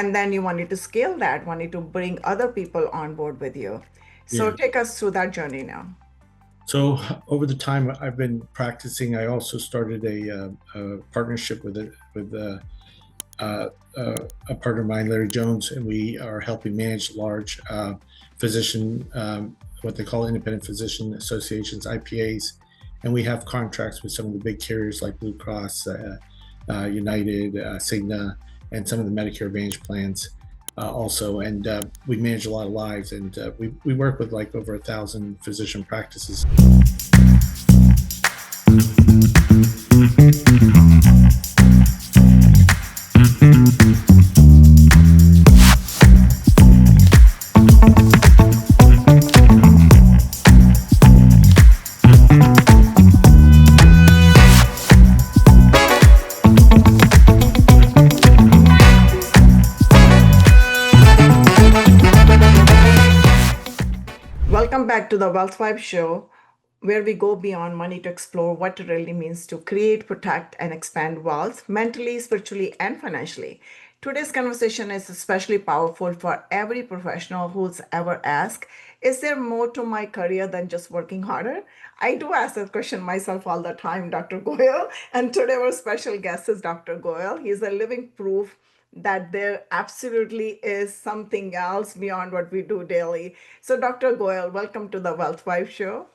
and then you wanted to scale that, wanted to bring other people on board with you. So Yeah. take us through that journey now. So over the time I've been practicing, I also started a partnership with a partner of mine, Larry Jones, and we are helping manage large physician, what they call independent physician associations, IPAs, and we have contracts with some of the big carriers like Blue Cross, United, Cigna, and some of the Medicare Advantage plans. Also, and we manage a lot of lives, and we work with like over 1,000 physician practices. Welcome back to the Wealth Vibe Show, where we go beyond money to explore what it really means to create, protect, and expand wealth mentally, spiritually, and financially. Today's conversation is especially powerful for every professional who's ever asked, is there more to my career than just working harder? I do ask that question myself all the time, Dr. Goyal. And today, our special guest is Dr. Goyal. He's a living proof that there absolutely is something else beyond what we do daily. So, Dr. Goyal, welcome to the Wealth Wife Show.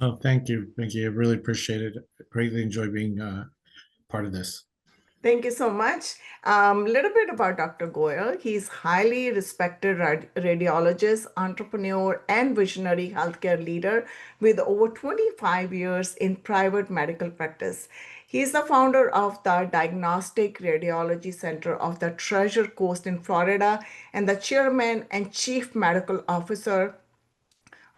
Oh, thank you, thank you. I really appreciate it. Greatly enjoy being part of this. Thank you so much. Little bit about Dr. Goyal. He's highly respected radiologist, entrepreneur, and visionary healthcare leader with over 25 years in private medical practice. He is the founder of the Diagnostic Radiology Center of the Treasure Coast in Florida and the chairman and chief medical officer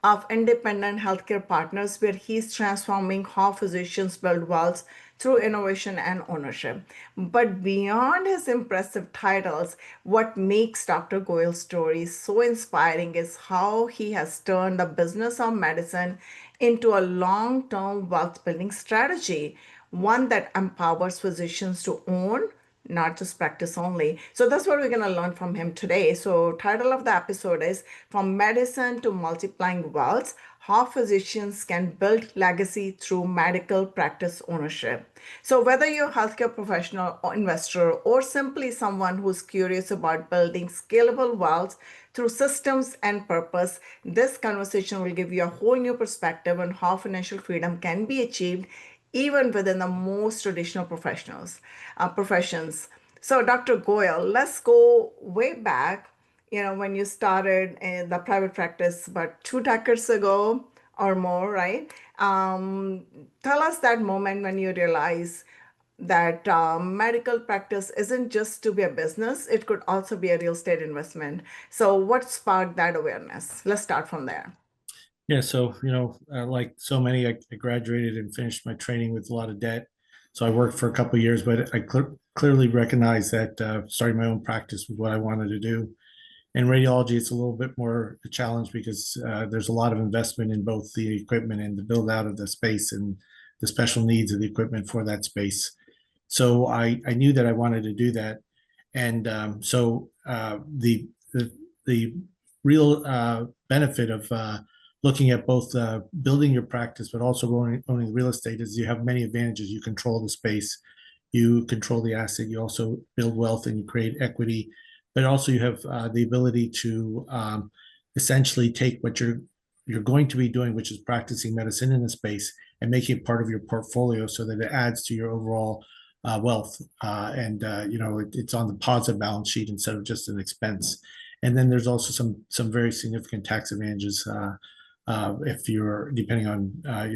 of independent healthcare partners, where he's transforming how physicians build wealth through innovation and ownership. But beyond his impressive titles, what makes Dr. Goyal's story so inspiring is how he has turned the business of medicine into a long term wealth building strategy, one that empowers physicians to own, not just practice only. So that's what we're going to learn from him today. So title of the episode is From Medicine to Multiplying Wealth: How Physicians Can Build Legacy Through Medical Practice Ownership. So whether you're a healthcare professional or investor or simply someone who's curious about building scalable wealth through systems and purpose, this conversation will give you a whole new perspective on how financial freedom can be achieved even within the most traditional professions. So, Dr. Goyal, let's go way back. When you started in the private practice, about 2 decades ago or more, right? Tell us that moment when you realize that medical practice isn't just to be a business; it could also be a real estate investment. So, what sparked that awareness? Let's start from there. Yeah, so like so many, I graduated and finished my training with a lot of debt. So I worked for a couple of years, but I clearly recognized that starting my own practice was what I wanted to do. In radiology, it's a little bit more a challenge because there's a lot of investment in both the equipment and the build out of the space and the special needs of the equipment for that space. So I knew that I wanted to do that, and the real benefit of looking at both building your practice but also owning real estate is you have many advantages. You control the space, you control the asset, you also build wealth and you create equity, but also you have the ability to essentially take what you're going to be doing, which is practicing medicine in the space, and making it part of your portfolio so that it adds to your overall wealth. And it's on the positive balance sheet instead of just an expense. And then there's also some very significant tax advantages if you're depending on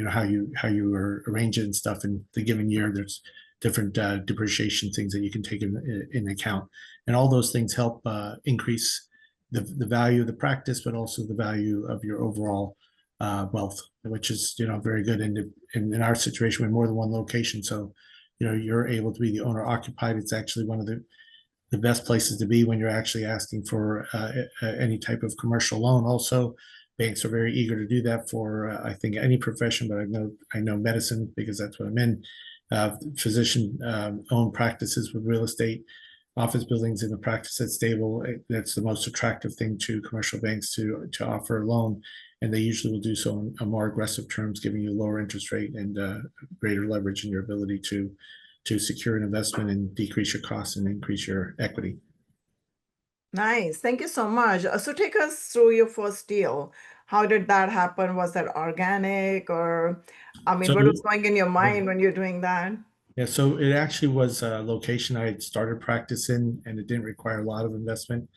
how you arrange it and stuff in the given year. There's different depreciation things that you can take in account, and all those things help increase the value of the practice, but also the value of your overall wealth, which is very good in our situation with more than one location. So you're able to be the owner occupied. It's actually one of the best places to be when you're actually asking for any type of commercial loan. Also, banks are very eager to do that for I think any profession, but I know medicine because that's what I'm in. Physician owned practices with real estate. office buildings in the practice that's stable. That's the most attractive thing to commercial banks to offer a loan, and they usually will do so on more aggressive terms, giving you a lower interest rate and greater leverage in your ability to secure an investment and decrease your costs and increase your equity. Nice. Thank you so much. So take us through your first deal. How did that happen? Was that organic or, I mean, So what was going in your mind when you're doing that? yeah, so it actually was a location I had started practice in, and it didn't require a lot of investment.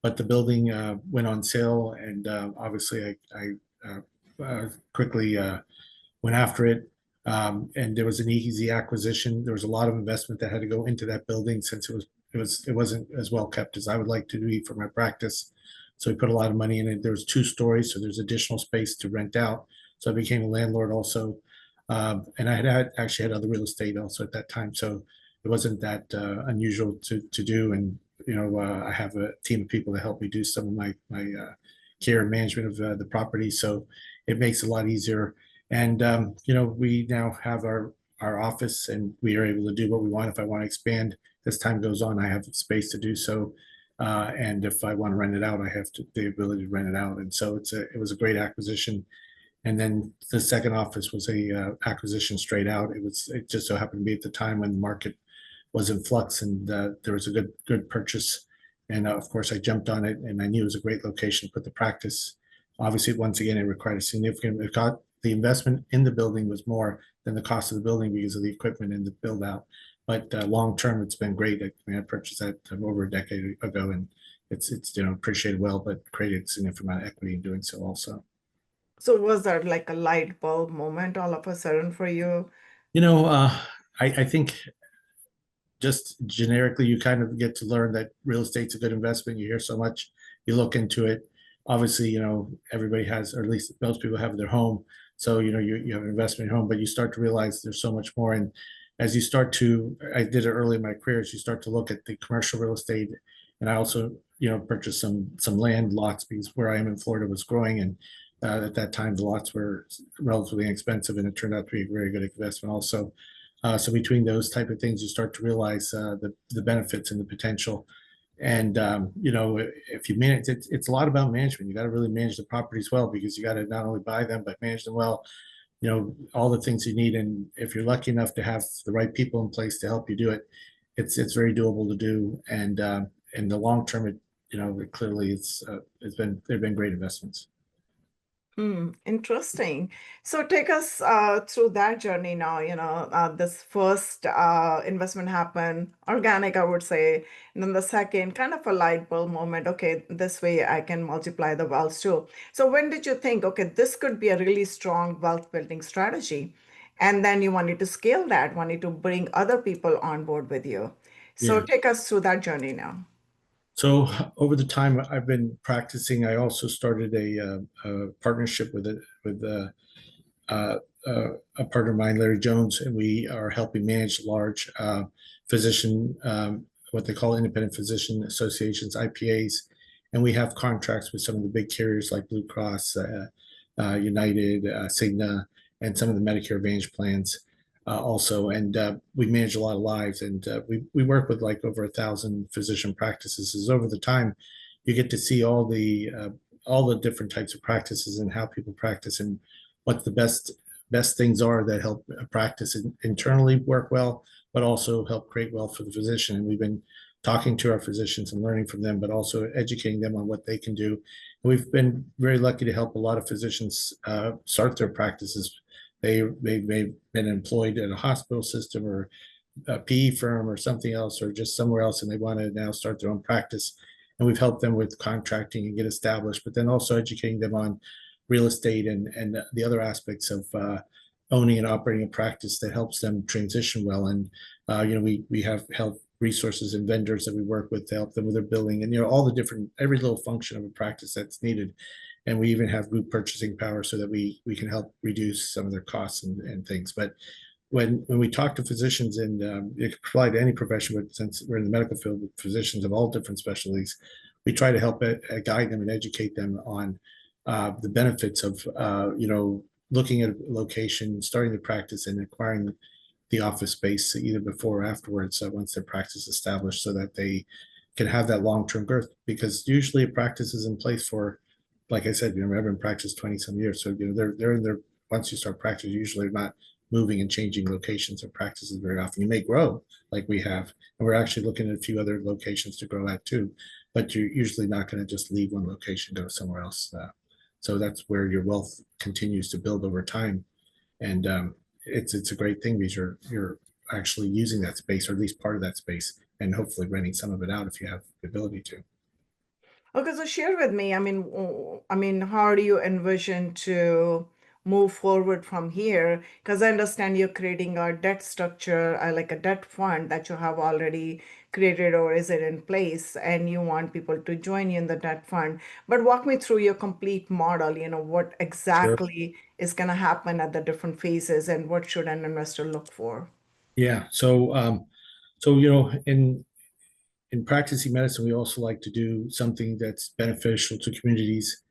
But the building went on sale, and obviously I quickly went after it. And there was an easy acquisition. There was a lot of investment that had to go into that building since it wasn't as well kept as I would like to be for my practice. So we put a lot of money in it. There was 2 stories, so there's additional space to rent out. So I became a landlord also, and actually had other real estate also at that time. So it wasn't that unusual to do. And I have a team of people to help me do some of my care and management of the property. So it makes it a lot easier. And we now have our office, and we are able to do what we want. If I want to expand as time goes on, I have space to do so. And if I want to rent it out, I have the ability to rent it out. And so it was a great acquisition. And then the second office was a acquisition straight out. It just so happened to be at the time when the market was in flux, and there was a good purchase. And of course, I jumped on it, and I knew it was a great location to put the practice. Obviously, once again, it required a significant. The investment in the building was more than the cost of the building because of the equipment and the build out. But long term, it's been great. I purchased that over a decade ago, and it's appreciated well, but created a significant amount of equity in doing so also. So was that like a light bulb moment all of a sudden for you? You know, uh, I think just generically, you kind of get to learn that real estate's a good investment. You hear so much, you look into it. Obviously, everybody has, or at least most people have their home. So, you have an investment in home, but you start to realize there's so much more. And as you start to, I did it early in my career, as you start to look at the commercial real estate, and I also, purchased some land lots because where I am in Florida was growing. And at that time, the lots were relatively inexpensive, and it turned out to be a very good investment also. So between those type of things, you start to realize the benefits and the potential. And if you manage, it's a lot about management. You got to really manage the properties well because you got to not only buy them but manage them well. All the things you need. And if you're lucky enough to have the right people in place to help you do it, it's very doable to do. And in the long term, clearly they've been great investments. Interesting. So take us through that journey now. This first investment happened, organic, I would say. And then the second, kind of a light bulb moment. Okay, this way I can multiply the wealth too. So when did you think, okay, this could be a really strong wealth building strategy? And then you wanted to scale that, wanted to bring other people on board with you. So Yeah. take us through that journey now. So over the time I've been practicing, I also started a partnership uh, a partner of mine, Larry Jones, and we are helping manage large physician, what they call independent physician associations, IPAs, and we have contracts with some of the big carriers like Blue Cross, United, Cigna, and some of the Medicare Advantage plans also. And we manage a lot of lives, and we work with like over 1,000 physician practices. Is over the time, you get to see all the different types of practices and how people practice and what the best things are that help practice internally work well, but also help create wealth for the physician. And we've been talking to our physicians and learning from them, but also educating them on what they can do. And we've been very lucky to help a lot of physicians start their practices. They've been employed at a hospital system or a PE firm or something else, or just somewhere else, and they want to now start their own practice. And we've helped them with contracting and get established, but then also educating them on real estate and the other aspects of owning and operating a practice that helps them transition well. And we have health resources and vendors that we work with to help them with their billing and all the different every little function of a practice that's needed. And we even have group purchasing power so that we can help reduce some of their costs and things. But when we talk to physicians, and it could apply to any profession, but since we're in the medical field with physicians of all different specialties, we try to help guide them and educate them on the benefits of looking at a location, starting the practice, and acquiring the office space either before or afterwards once their practice is established, so that they can have that long-term growth. Because usually a practice is in place for, like I said, I've been in practice 20 some years, so they're in their, once you start practice, usually not moving and changing locations or practices very often. You may grow like we have, and we're actually looking at a few other locations to grow at too, but you're usually not going to just leave one location, go somewhere else. So that's where your wealth continues to build over time, and it's a great thing because you're actually using that space, or at least part of that space, and hopefully renting some of it out if you have the ability to. Okay, so share with me, how do you envision to move forward from here? Because I understand you're creating a debt structure, like a debt fund that you have already created, or is it in place, and you want people to join you in the debt fund. But walk me through your complete model, what Sure. exactly is going to happen at the different phases, and what should an investor look for? Yeah. So in practicing medicine, we also like to do something that's beneficial to communities.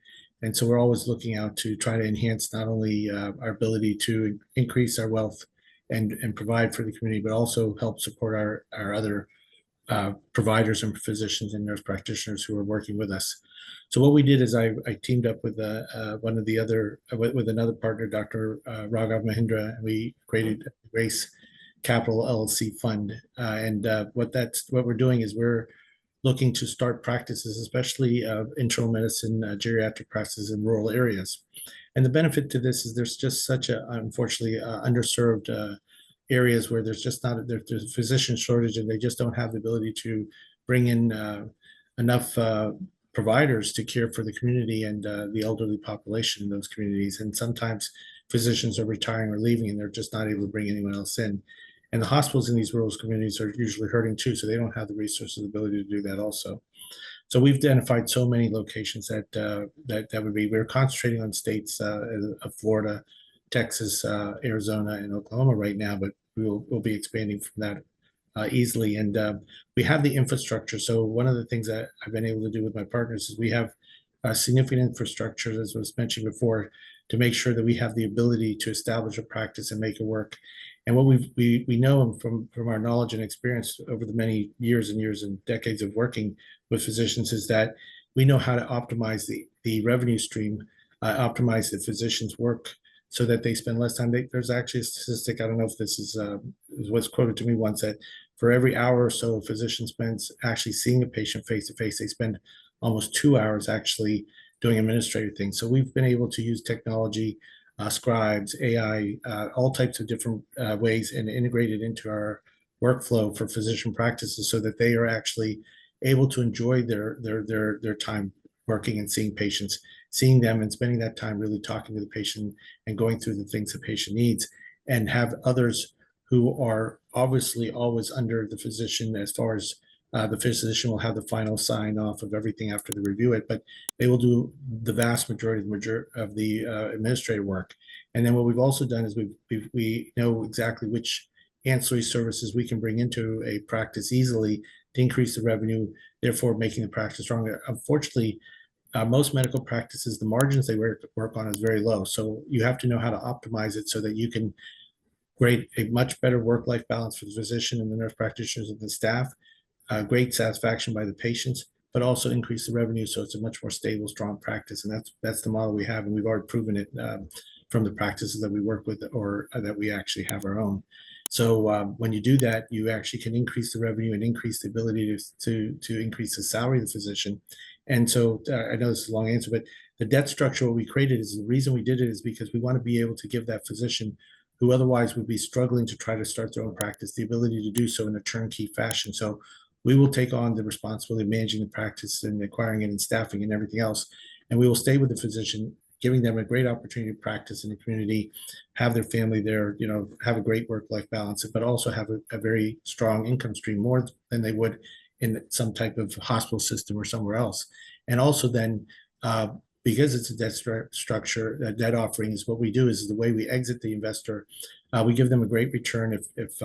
And so we're always looking out to try to enhance not only our ability to increase our wealth and provide for the community, but also help support our other providers and physicians and nurse practitioners who are working with us. So what we did is I teamed up with one of the other with another partner, Dr. Raghav Mahindra, and we created Grace Capital LLC fund. And what we're doing is we're looking to start practices, especially internal medicine, geriatric practices in rural areas. And the benefit to this is there's just such a, unfortunately, underserved areas where there's just not, there's a physician shortage, and they just don't have the ability to bring in enough providers to care for the community and the elderly population in those communities. And sometimes physicians are retiring or leaving, and they're just not able to bring anyone else in. And the hospitals in these rural communities are usually hurting too, so they don't have the resources, ability to do that also. So we've identified so many locations that would be. We're concentrating on states of Florida, Texas, Arizona, and Oklahoma right now, but we'll be expanding from that easily. And we have the infrastructure. So one of the things that I've been able to do with my partners is we have significant infrastructure, as was mentioned before, to make sure that we have the ability to establish a practice and make it work. And what we know from our knowledge and experience over the many years and years and decades of working with physicians is that we know how to optimize the revenue stream, optimize the physician's work so that they spend less time. There's actually a statistic, I don't know if this is was quoted to me once, that for every hour or so a physician spends actually seeing a patient face to face, they spend almost 2 hours actually doing administrative things. So we've been able to use technology, scribes, AI, all types of different ways, and integrate it into our workflow for physician practices so that they are actually able to enjoy their time working and seeing patients, seeing them and spending that time really talking to the patient and going through the things the patient needs, and have others who are obviously always under the physician as far as the physician will have the final sign off of everything after they review it, but they will do the vast majority of the administrative work. And then what we've also done is we know exactly which ancillary services we can bring into a practice easily to increase the revenue, therefore making the practice stronger. Unfortunately, most medical practices, the margins they work on is very low. So you have to know how to optimize it so that you can create a much better work-life balance for the physician and the nurse practitioners and the staff, great satisfaction by the patients, but also increase the revenue so it's a much more stable, strong practice. And that's the model we have, and we've already proven it from the practices that we work with or that we actually have our own. So when you do that, you actually can increase the revenue and increase the ability to increase the salary of the physician. And so I know this is a long answer, but the debt structure what we created is the reason we did it is because we want to be able to give that physician who otherwise would be struggling to try to start their own practice the ability to do so in a turnkey fashion. So we will take on the responsibility of managing the practice and acquiring it and staffing and everything else. And we will stay with the physician, giving them a great opportunity to practice in the community, have their family there, have a great work-life balance, but also have a very strong income stream, more than they would in some type of hospital system or somewhere else. And also then, because it's a debt structure, debt offering is what we do is the way we exit the investor. We give them a great return if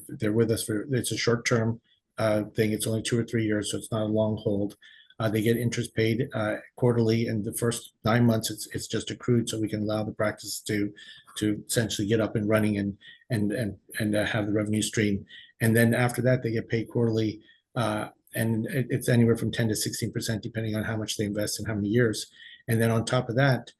they're with us for, it's a short-term thing. It's only 2 or 3 years, so it's not a long hold. They get interest paid quarterly, and the first 9 months it's just accrued, so we can allow the practice to to essentially get up and running and have the revenue stream. And then after that, they get paid quarterly, and it's anywhere from 10 to 16% depending on how much they invest and how many years. And then on top of that,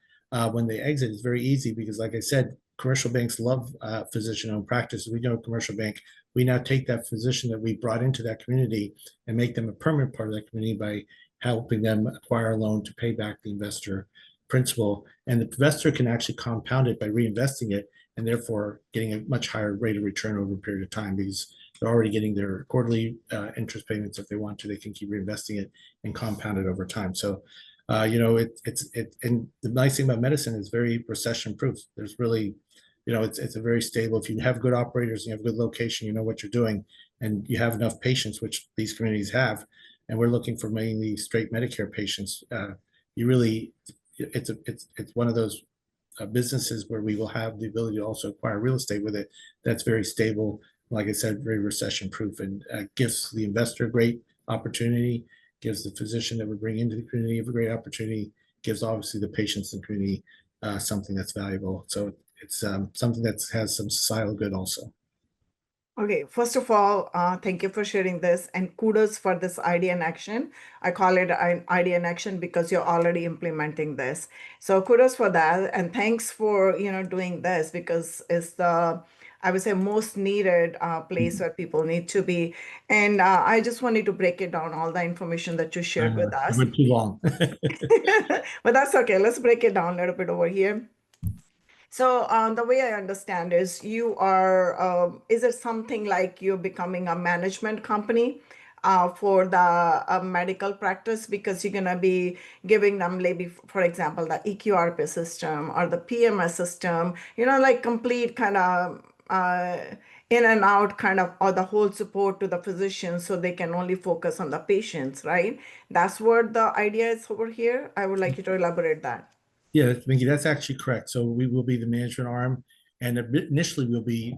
when they exit, it's very easy because, like I said, commercial banks love physician-owned practices. We know a commercial bank. We now take that physician that we brought into that community and make them a permanent part of that community by helping them acquire a loan to pay back the investor principal. And the investor can actually compound it by reinvesting it and therefore getting a much higher rate of return over a period of time because they're already getting their quarterly interest payments. If they want to, they can keep reinvesting it and compound it over time. So, and the nice thing about medicine is very recession proof. There's really, it's a very stable. If you have good operators and you have good location, you know what you're doing, and you have enough patients, which these communities have, and we're looking for mainly straight Medicare patients. You really, it's one of those businesses where we will have the ability to also acquire real estate with it. That's very stable. Like I said, very recession proof, and gives the investor a great opportunity, gives the physician that we bring into the community a great opportunity, gives obviously the patients in the community something that's valuable. So it's something that has some societal good also. Okay, first of all, thank you for sharing this and kudos for this idea in action. I call it an idea in action because you're already implementing this. So kudos for that. And thanks for, doing this because it's the, I would say, most needed place where people need to be. And I just wanted to break it down, all the information that you shared with I us. went too long. But that's okay. Let's break it down a little bit over here. So the way I understand is you are, is it something like you're becoming a management company for the medical practice because you're going to be giving them maybe, for example, the EQRP system or the PMS system, like complete kind of in and out kind of, or the whole support to the physician so they can only focus on the patients, right? That's what the idea is over here. I would like you to elaborate that. Yeah, Minky, that's actually correct. So we will be the management arm, and initially we'll be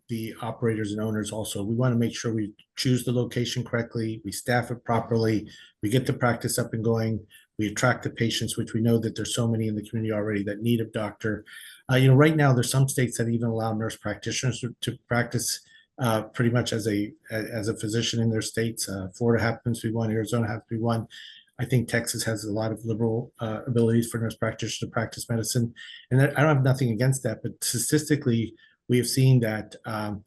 the operators and owners also. We want to make sure we choose the location correctly, we staff it properly, we get the practice up and going, we attract the patients, which we know that there's so many in the community already that need a doctor. Right now there's some states that even allow nurse practitioners to practice pretty much as a physician in their states. Florida happens to be one, Arizona happens to be one. I think Texas has a lot of liberal abilities for nurse practitioners to practice medicine, and I don't have nothing against that. But statistically, we have seen that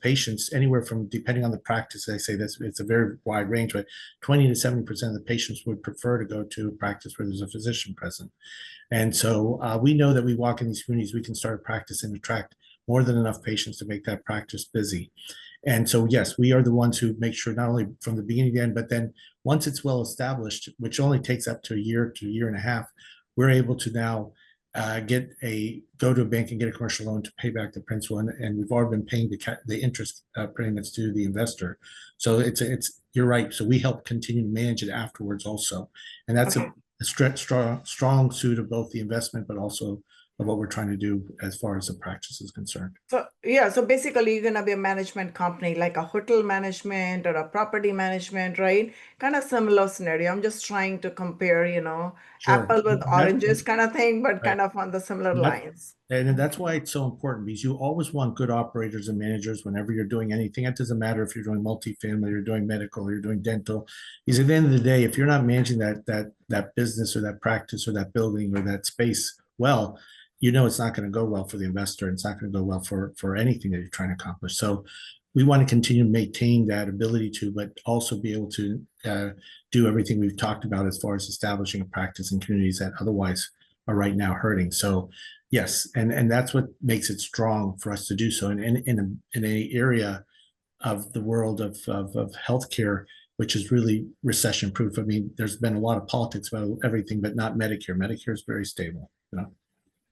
patients, anywhere from, depending on the practice, I say this, it's a very wide range, but 20 to 70% of the patients would prefer to go to a practice where there's a physician present. And so we know that we walk in these communities, we can start a practice and attract more than enough patients to make that practice busy. And so, yes, we are the ones who make sure not only from the beginning to the end, but then once it's well established, which only takes up to a year to a year and a half, we're able to now go to a bank and get a commercial loan to pay back the principal, and we've already been paying the interest payments to the investor. So it's you're right. So we help continue to manage it afterwards also, and that's Okay. a strong suit of both the investment, but also of what we're trying to do as far as the practice is concerned. So yeah, so basically you're gonna be a management company, like a hotel management or a property management, right? Kind of similar scenario. I'm just trying to compare, Sure. apple with oranges kind of thing, but Right. kind of on the similar That, lines. and that's why it's so important because you always want good operators and managers whenever you're doing anything. It doesn't matter if you're doing multifamily, you're doing medical, or you're doing dental. Because at the end of the day, if you're not managing that business or that practice or that building or that space well, it's not going to go well for the investor. And it's not going to go well for anything that you're trying to accomplish. So we want to continue to maintain that ability to, but also be able to do everything we've talked about as far as establishing a practice in communities that otherwise are right now hurting. So yes, and that's what makes it strong for us to do so. And in an area of the world of healthcare, which is really recession proof. I mean, there's been a lot of politics about everything, but not Medicare. Medicare is very stable.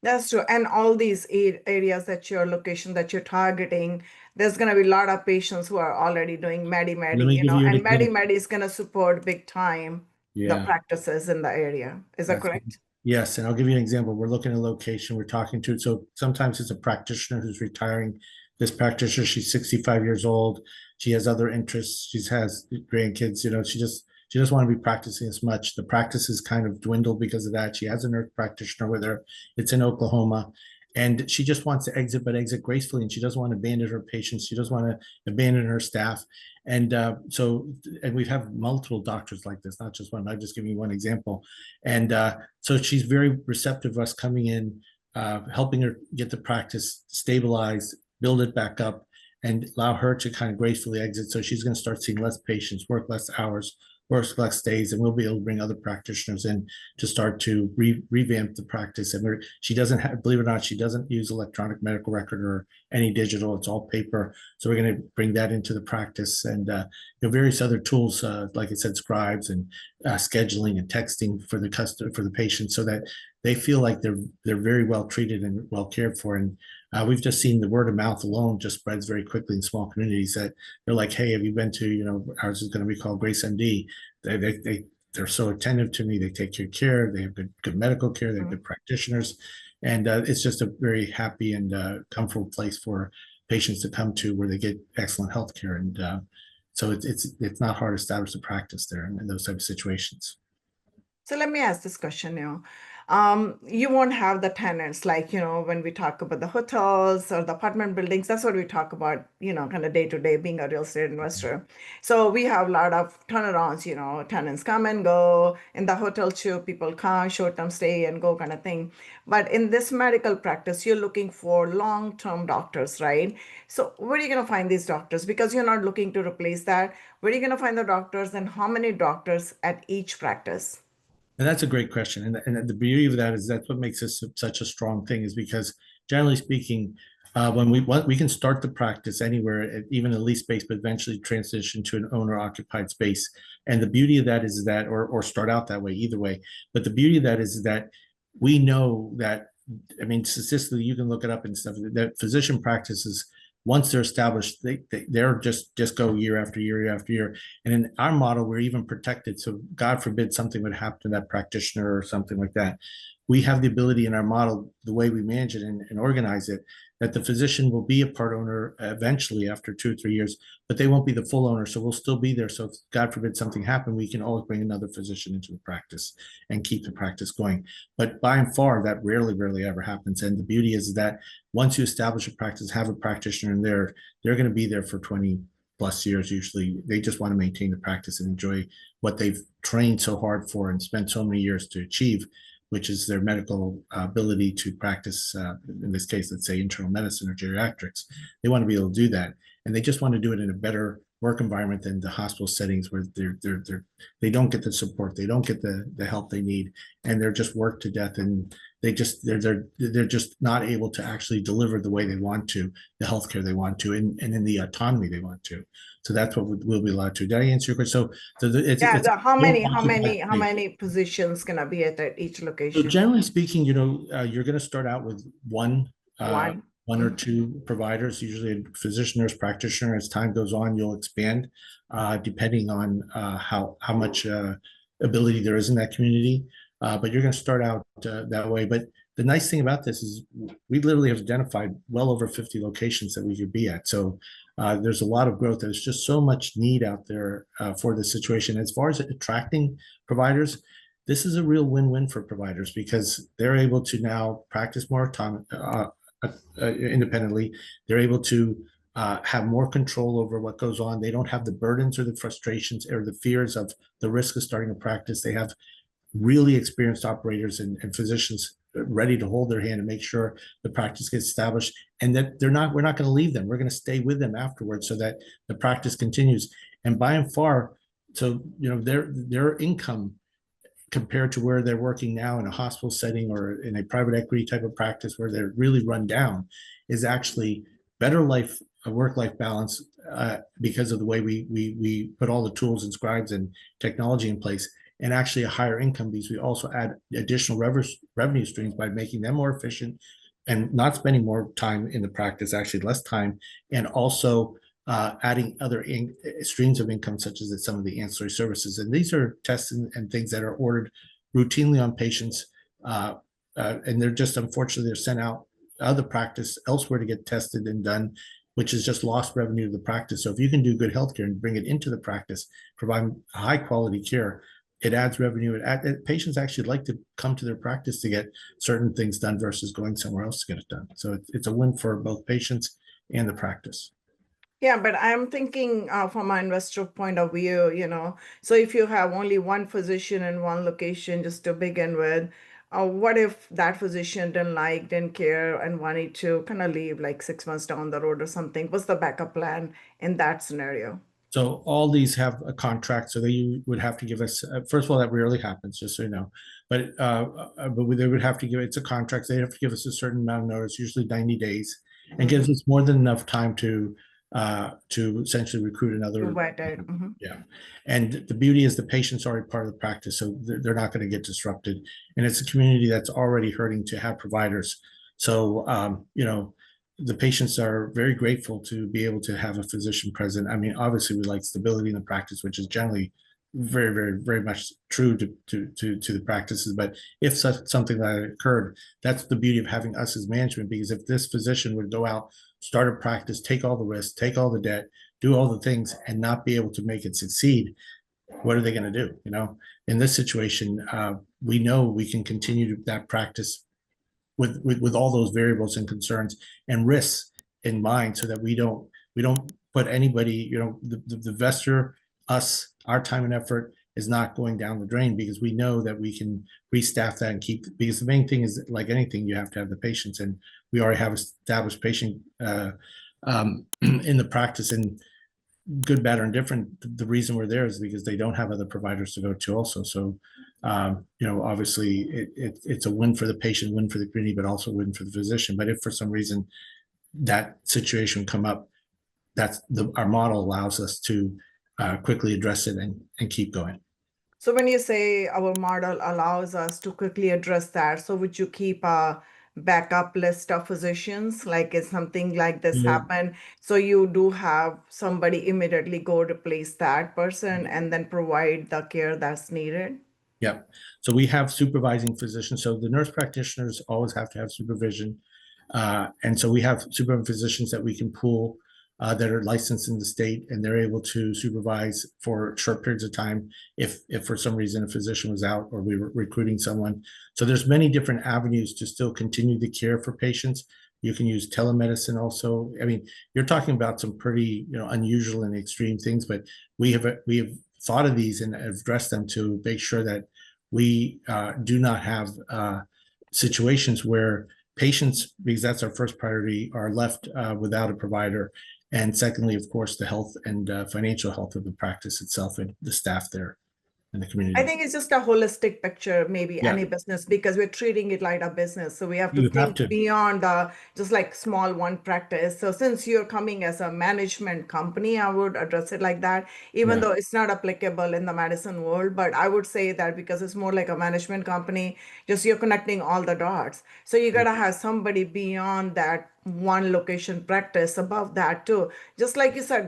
That's true. And all these areas that your location that you're targeting, there's gonna be a lot of patients who are already doing Let me Medi-Medi, give you an and example. Medi-Medi is gonna support big time the Yeah. practices in the area. Is that That's correct? yes, and I'll give you an example. We're looking at a location, we're talking to. So sometimes it's a practitioner who's retiring. This practitioner, she's 65 years old. She has other interests. She has grandkids. She doesn't want to be practicing as much. The practice is kind of dwindled because of that. She has a nurse practitioner with her. It's in Oklahoma, And she just wants to exit, but exit gracefully. And she doesn't want to abandon her patients. She doesn't want to abandon her staff. And and we have multiple doctors like this, not just one. I'm just giving you one example. And so she's very receptive of us coming in, helping her get the practice stabilized, build it back up, and allow her to kind of gracefully exit. So she's going to start seeing less patients, work less hours, work less days, and we'll be able to bring other practitioners in to start to revamp the practice. And she doesn't have, believe it or not, she doesn't use electronic medical record or any digital. It's all paper. So we're going to bring that into the practice, and various other tools, like I said, scribes and scheduling and texting for the customer, for the patient, so that they feel like they're very well treated and well cared for. And we've just seen the word of mouth alone just spreads very quickly in small communities, that they're like, hey, have you been to, ours is going to be called Grace MD. They're so attentive to me. They take good care. They have good medical care. They have good practitioners. And it's just a very happy and comfortable place for patients to come to, where they get excellent health care. And so it's not hard to establish a practice there in those type of situations. So let me ask this question now. You won't have the tenants like, when we talk about the hotels or the apartment buildings, that's what we talk about, kind of day to day being a real estate investor. So we have a lot of turnarounds, tenants come and go. In the hotel too, people come, short-term stay and go kind of thing. But in this medical practice, you're looking for long-term doctors, right? So where are you going to find these doctors? Because you're not looking to replace that. Where are you going to find the doctors, and how many doctors at each practice? And that's a great question. And the beauty of that is that's what makes this such a strong thing, is because generally speaking, when we can start the practice anywhere, even a lease space, but eventually transition to an owner occupied space. And the beauty of that is that, or start out that way, either way. But the beauty of that is that we know that, I mean, statistically, you can look it up and stuff, that physician practices, once they're established, they're just go year after year, year after year. And in our model, we're even protected. So God forbid something would happen to that practitioner or something like that. We have the ability in our model, the way we manage it and organize it, that the physician will be a part owner eventually after 2 or 3 years, but they won't be the full owner. So we'll still be there. So if God forbid something happened, we can always bring another physician into the practice and keep the practice going. But by and far, that rarely ever happens. And the beauty is that once you establish a practice, have a practitioner in there, they're going to be there for 20 plus years. Usually they just want to maintain the practice and enjoy what they've trained so hard for and spent so many years to achieve, which is their medical ability to practice, in this case, let's say internal medicine or geriatrics. They want to be able to do that. And they just want to do it in a better work environment than the hospital settings, where they don't get the support, they don't get the help they need, and they're just worked to death, and they're just not able to actually deliver the way they want to, the healthcare they want to, and in the autonomy they want to. So that's what we'll be allowed to. Did I answer your question? Yeah, It's how many positions gonna be at each so location? generally speaking, you're going to start out with uh, One. one or two providers, usually a physician, nurse practitioner. As time goes on, you'll expand, depending on how much ability there is in that community. But you're going to start out that way. But the nice thing about this is we literally have identified well over 50 locations that we could be at. So there's a lot of growth. There's just so much need out there for this situation. As far as attracting providers, this is a real win-win for providers, because they're able to now practice more independently. They're able to have more control over what goes on. They don't have the burdens or the frustrations or the fears of the risk of starting a practice. They have really experienced operators and physicians ready to hold their hand and make sure the practice gets established, and that we're not going to leave them. We're going to stay with them afterwards so that the practice continues. And by and far, so their income compared to where they're working now in a hospital setting or in a private equity type of practice where they're really run down, is actually better work-life balance, because of the way we put all the tools and scribes and technology in place, and actually a higher income, because we also add additional revenue streams by making them more efficient and not spending more time in the practice, actually less time, and also adding other streams of income, such as some of the ancillary services. And these are tests and things that are ordered routinely on patients. And they're just, unfortunately, they're sent out of the practice elsewhere to get tested and done, which is just lost revenue to the practice. So if you can do good healthcare and bring it into the practice, provide high quality care, it adds revenue. Patients actually like to come to their practice to get certain things done versus going somewhere else to get it done. So it's a win for both patients and the practice. Yeah, but I'm thinking from an investor point of view, so if you have only one physician in one location just to begin with, what if that physician didn't care and wanted to kind of leave like 6 months down the road or something? What's the backup plan in that scenario? So all these have a contract, so they would have to give us. First of all, that rarely happens, just so you know. But they would have to give. It's a contract. They have to give us a certain amount of notice, usually 90 days, and Mm-hmm. gives us more than enough time to essentially recruit another. Provided. Mm-hmm. Yeah, and the beauty is the patient's already part of the practice, so they're not going to get disrupted, and it's a community that's already hurting to have providers. So the patients are very grateful to be able to have a physician present. I mean, obviously, we like stability in the practice, which is generally very, very, very much true to the practices. But if something like that occurred, that's the beauty of having us as management. Because if this physician would go out, start a practice, take all the risks, take all the debt, do all the things, and not be able to make it succeed, what are they going to do? In this situation, we know we can continue that practice with all those variables and concerns and risks in mind, so that we don't put anybody, the investor, us, our time and effort is not going down the drain, because we know that we can restaff that and keep, because the main thing is, like anything, you have to have the patients, and we already have established patient in the practice, and good, bad, or indifferent, the reason we're there is because they don't have other providers to go to also. So, obviously it's a win for the patient, win for the community, but also win for the physician. But if for some reason that situation come up, our model allows us to quickly address it and keep going. So when you say our model allows us to quickly address that, so would you keep a backup list of physicians? Like if something like this Yeah. happen, so you do have somebody immediately go replace that person and then provide the care that's needed? Yeah. So we have supervising physicians. So the nurse practitioners always have to have supervision. And so we have supervising physicians that we can pool that are licensed in the state, and they're able to supervise for short periods of time if for some reason a physician was out or we were recruiting someone. So there's many different avenues to still continue the care for patients. You can use telemedicine also. I mean, you're talking about some pretty unusual and extreme things, but we have thought of these and addressed them to make sure that we do not have situations where patients, because that's our first priority, are left without a provider. And secondly, of course, the health and financial health of the practice itself and the staff there in the I community. think it's just a holistic picture, maybe Yeah, any business, because we're treating it like a business. So we have to you have think to. beyond the just like small one practice. So since you're coming as a management company, I would address it like that, even Yeah, though it's not applicable in the medicine world. But I would say that because it's more like a management company, just you're connecting all the dots. So you yeah, gotta have somebody beyond that one location practice above that too. Just like you said,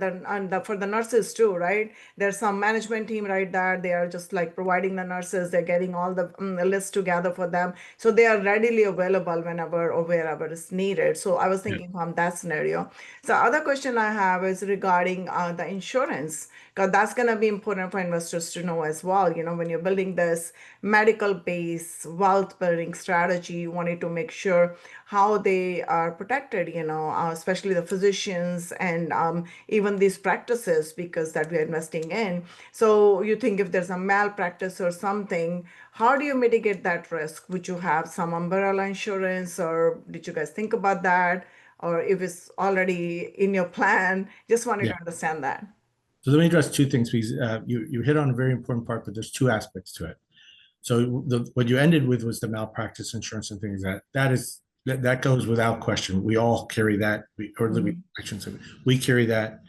for the nurses too, right? There's some management team right there. They are just like providing the nurses. They're getting all the lists together for them. So they are readily available whenever or wherever is needed. So I was yeah, thinking from that scenario. So other question I have is regarding the insurance, because that's going to be important for investors to know as well. When you're building this medical base wealth building strategy, you wanted to make sure how they are protected, especially the physicians and even these practices because that we're investing in. So you think if there's a malpractice or something, how do you mitigate that risk? Would you have some umbrella insurance, or did you guys think about that? Or if it's already in your plan, just wanted yeah. to understand that. So let me address two things, because you hit on a very important part, but there's two aspects to it. So what you ended with was the malpractice insurance and things that goes without question. We all carry that, Mhm. I shouldn't say we carry that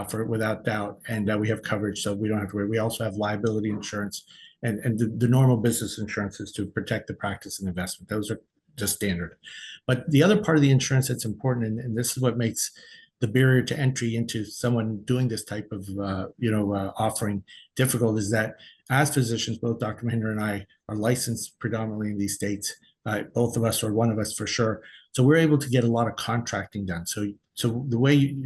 for without doubt, and we have coverage, so we don't have to worry. We also have liability insurance, and the normal business insurance is to protect the practice and investment. Those are just standard. But the other part of the insurance that's important, and this is what makes the barrier to entry into someone doing this type of offering difficult, is that as physicians, both Dr. Mahinder and I are licensed predominantly in these states. Both of us, or one of us for sure. So we're able to get a lot of contracting done. So the way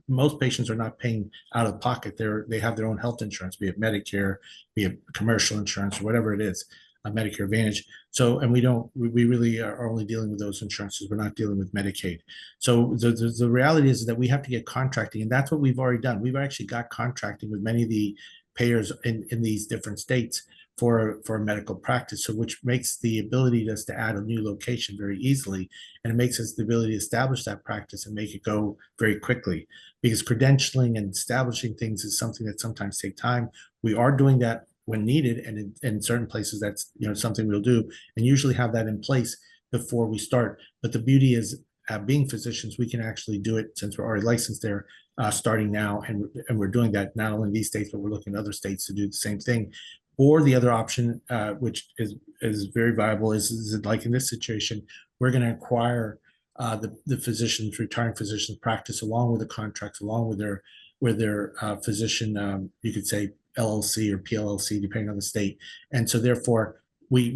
most patients are not paying out of pocket. They have their own health insurance, be it Medicare, be it commercial insurance, or whatever it is, Medicare Advantage. So, and we really are only dealing with those insurances. We're not dealing with Medicaid. So the reality is that we have to get contracting, and that's what we've already done. We've actually got contracting with many of the payers in these different states for a medical practice, so which makes the ability just to add a new location very easily, and it makes us the ability to establish that practice and make it go very quickly, because credentialing and establishing things is something that sometimes take time. We are doing that when needed, and in certain places that's something we'll do, and usually have that in place before we start. But the beauty is, being physicians, we can actually do it since we're already licensed there, starting now, and we're doing that not only in these states, but we're looking at other states to do the same thing. Or the other option, which is very viable, is like in this situation, we're going to acquire the physicians, retiring physicians' practice, along with the contracts, along with their physician, you could say LLC or PLLC, depending on the state. And so therefore, we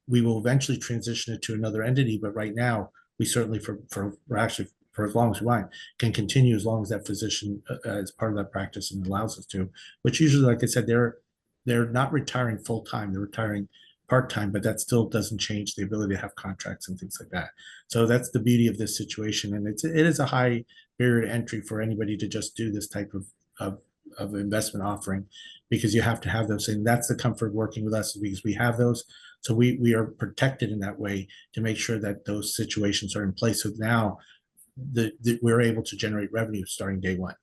will eventually transition it to another entity, but right now we certainly for actually for as long as we want can continue, as long as that physician is part of that practice and allows us to. Which usually, like I said, they're not retiring full time; they're retiring part time, but that still doesn't change the ability to have contracts and things like that. So that's the beauty of this situation, and it is a high barrier to entry for anybody to just do this type of investment offering, because you have to have those. And that's the comfort of working with us, because we have those. So we are protected in that way to make sure that those situations are in place. So now we're able to generate revenue starting day one.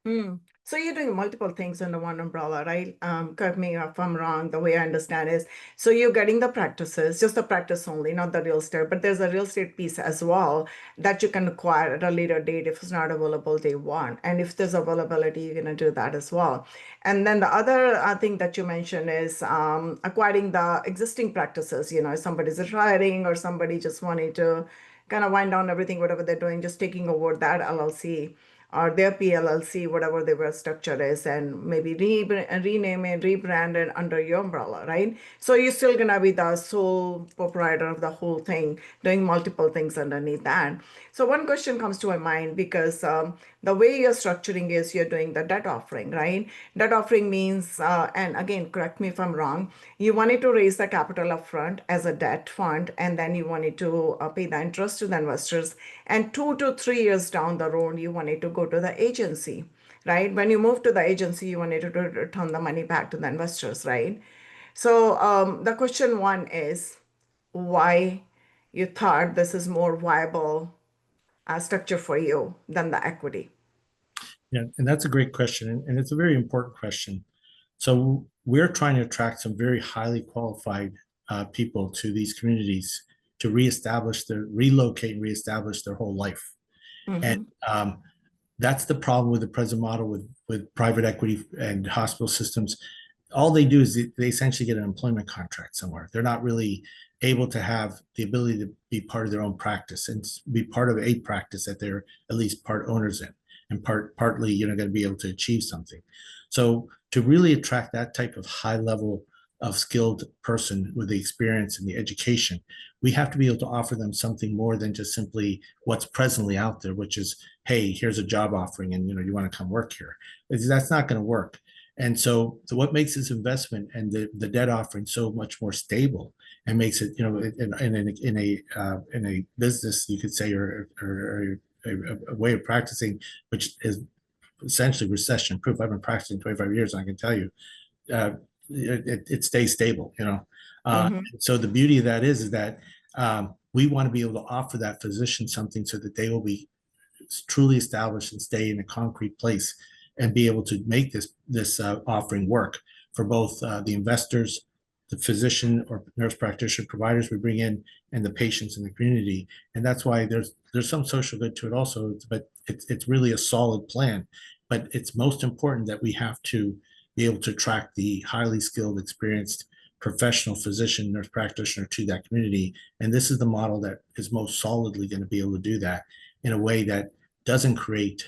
Mm. So you're doing multiple things under one umbrella, right? Correct me if I'm wrong. The way I understand is, so you're getting the practices, just the practice only, not the real estate, but there's a real estate piece as well that you can acquire at a later date if it's not available day one. And if there's availability, you're going to do that as well. And then the other thing that you mentioned is acquiring the existing practices. If somebody's retiring or somebody just wanting to kind of wind down everything, whatever they're doing, just taking over that LLC or their PLLC, whatever their structure is, and maybe rename it, rebrand it under your umbrella, right? So you're still gonna be the sole proprietor of the whole thing, doing multiple things underneath that. So one question comes to my mind, because the way you're structuring is you're doing the debt offering, right? Debt offering means, and again, correct me if I'm wrong, you wanted to raise the capital upfront as a debt fund, and then you wanted to pay the interest to the investors. And 2 to 3 years down the road, you wanted to go to the agency, right? When you move to the agency, you wanted to return the money back to the investors, right? So the question one is why you thought this is more viable structure for you than the equity. Yeah, and that's a great question, and it's a very important question. So we're trying to attract some very highly qualified people to these communities to relocate and reestablish their whole life. And Mm-hmm. that's the problem with the present model with private equity and hospital systems. All they do is they essentially get an employment contract somewhere. They're not really able to have the ability to be part of their own practice and be part of a practice that they're at least part owners in, and partly going to be able to achieve something. So to really attract that type of high level of skilled person with the experience and the education, we have to be able to offer them something more than just simply what's presently out there, which is, hey, here's a job offering, and you want to come work here. That's not going to work. And so what makes this investment and the debt offering so much more stable, and makes it, in a business, you could say, or a way of practicing, which is essentially recession proof. I've been practicing 25 years, and I can tell you, uh, it stays stable. Mm-hmm. So the beauty of that is that we want to be able to offer that physician something so that they will be truly established and stay in a concrete place, and be able to make this offering work for both the investors, the physician or nurse practitioner providers we bring in, and the patients in the community. And that's why there's some social good to it also, but it's really a solid plan. But it's most important that we have to be able to attract the highly skilled, experienced professional physician, nurse practitioner to that community. And this is the model that is most solidly going to be able to do that in a way that doesn't create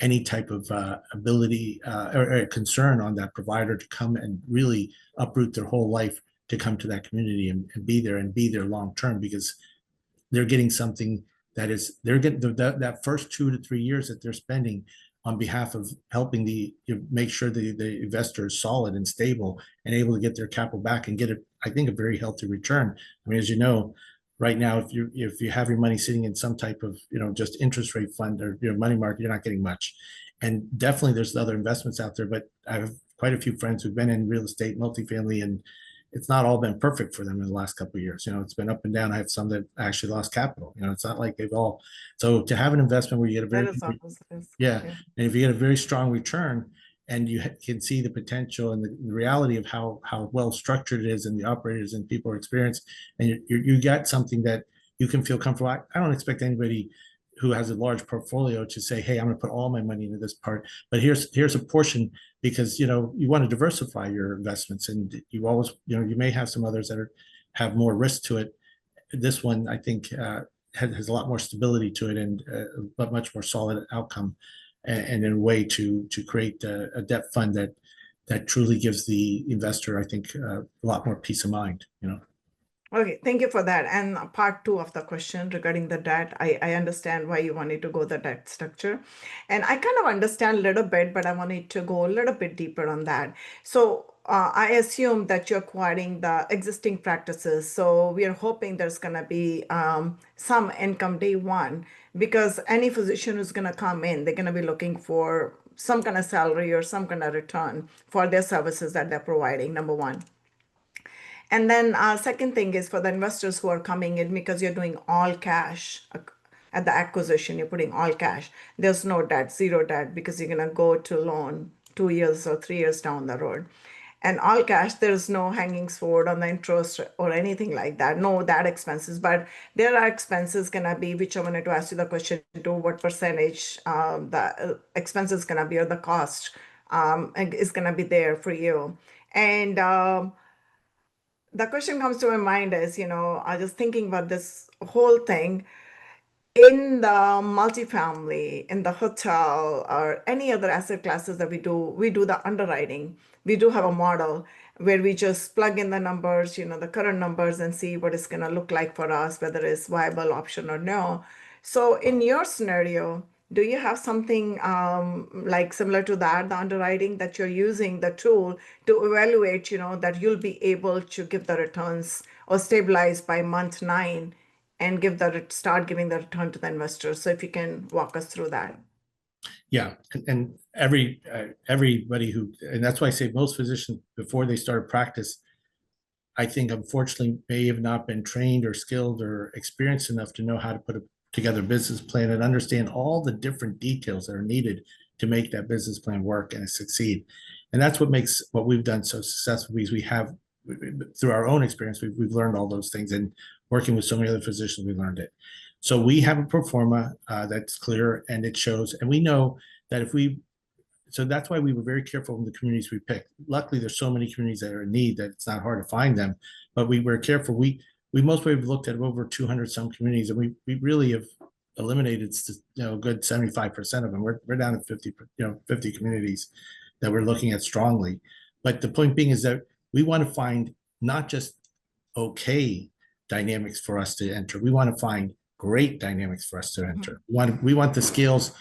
any type of ability or concern on that provider to come and really uproot their whole life to come to that community and be there long term, because they're getting something that is they're getting that first 2 to 3 years that they're spending on behalf of helping make sure the investor is solid and stable and able to get their capital back and get I think a very healthy return. I mean, as you know, right now, if you have your money sitting in some type of just interest rate fund or money market, you're not getting much. And definitely there's other investments out there, but I have quite a few friends who've been in real estate, multifamily, and it's not all been perfect for them in the last couple of years. It's been up and down. I have some that actually lost capital. It's not like they've all. So to have an investment where you get a That very is always risk. yeah, Yeah. and if you get a very strong return and you can see the potential and the reality of how well structured it is and the operators and people are experienced, and you got something that you can feel comfortable. I don't expect anybody who has a large portfolio to say, hey, I'm going to put all my money into this part, but here's a portion, because you want to diversify your investments, and you always you may have some others that have more risk to it. This one, I think, has a lot more stability to it, and but much more solid outcome, and in a way to create a debt fund that truly gives the investor, I think, a lot more peace of mind. Okay, thank you for that. And part two of the question regarding the debt, I understand why you wanted to go the debt structure. And I kind of understand a little bit, but I wanted to go a little bit deeper on that. So I assume that you're acquiring the existing practices. So we are hoping there's going to be some income day one, because any physician who's going to come in, they're going to be looking for some kind of salary or some kind of return for their services that they're providing, number one. And then second thing is for the investors who are coming in, because you're doing all cash at the acquisition, you're putting all cash. There's no debt, zero debt, because you're going to go to loan 2 years or 3 years down the road. And all cash, there's no hanging sword on the interest or anything like that. No that expenses, but there are expenses going to be, which I wanted to ask you the question to what percentage the expenses going to be, or the cost is going to be there for you. And the question comes to my mind is, I was just thinking about this whole thing in the multifamily, in the hotel, or any other asset classes that we do the underwriting. We do have a model where we just plug in the numbers, the current numbers, and see what it's going to look like for us, whether it's viable option or no. So in your scenario, do you have something like similar to that, the underwriting that you're using the tool to evaluate, that you'll be able to give the returns or stabilize by month 9 and start giving the return to the investors? So if you can walk us through that. Yeah, and everybody and that's why I say most physicians before they start practice, I think, unfortunately, may have not been trained or skilled or experienced enough to know how to put together a business plan and understand all the different details that are needed to make that business plan work and succeed. And that's what makes what we've done so successful, because we have, through our own experience, we've learned all those things, and working with so many other physicians, we learned it. So we have a pro forma that's clear, and it shows, and we know that so that's why we were very careful in the communities we picked. Luckily, there's so many communities that are in need that it's not hard to find them, but we were careful. We mostly have looked at over 200 some communities, and we really have eliminated a good 75% of them. We're down to 50 communities that we're looking at strongly. But the point being is that we want to find not just okay dynamics for us to enter. We want to find great dynamics for us to enter. We want the scales